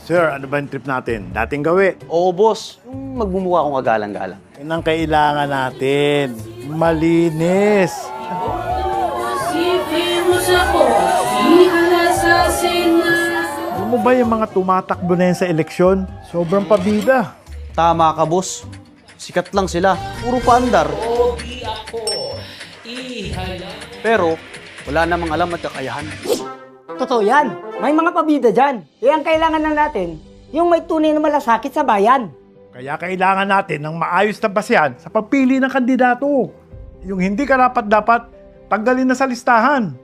Sir, ano ba yung trip natin? Dating gawi. Oo, boss. Yung magmumukha akong agalang-galang. Yan ang kailangan natin. Malinis. Alam mo ba yung mga tumatakbo na yan sa eleksyon? Sobrang pabida. Tama ka, boss. Sikat lang sila. Puro paandar. Pero, wala namang alam at kakayahan. Totoo yan. May mga pabida dyan. Eh, ang kailangan na natin, yung may tunay na malasakit sa bayan. Kaya kailangan natin ng maayos na basehan sa pagpili ng kandidato. Yung hindi karapat-dapat, tanggalin na sa listahan.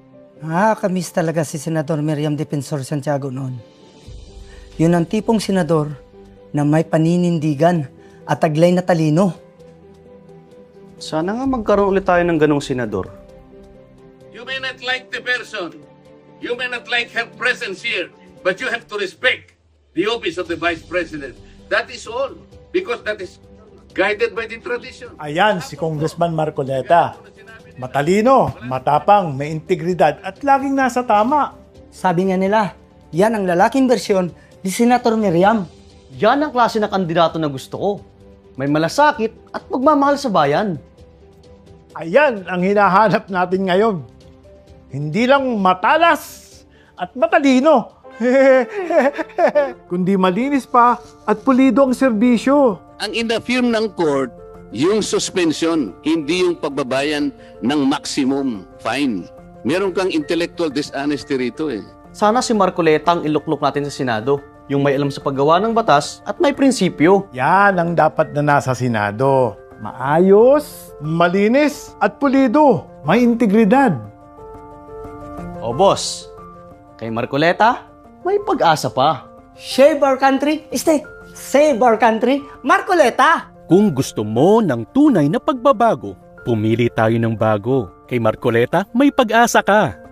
Kamiss talaga si Senador Miriam Defensor Santiago noon. Yun ang tipong senador na may paninindigan at taglay na talino. Sana nga magkaroon ulit tayo ng ganong senador. You may not like the person, you may not like her presence here, but you have to respect the office of the Vice President. That is all, because that is guided by the tradition. Ayan, si Congressman Marcoleta. Matalino, matapang, may integridad at laging nasa tama. Sabi nga nila, yan ang lalaking bersyon ni Senator Miriam. Yan ang klase na kandidato na gusto ko. May malasakit at magmamahal sa bayan. Ayan ang hinahanap natin ngayon. Hindi lang matalas at matalino, kundi malinis pa at pulido ang serbisyo. Ang in-affirm ng court, yung suspension, hindi yung pagbabayan ng maximum fine. Meron kang intellectual dishonesty rito eh. Sana si Marcoleta ang iluklok natin sa Senado. Yung may alam sa paggawa ng batas at may prinsipyo. Yan ang dapat na nasa Senado. Maayos, malinis at pulido. May integridad. O boss, kay Marcoleta, may pag-asa pa. Save our country, save our country, Marcoleta! Kung gusto mo ng tunay na pagbabago, pumili tayo ng bago. Kay Marcoleta, may pag-asa ka.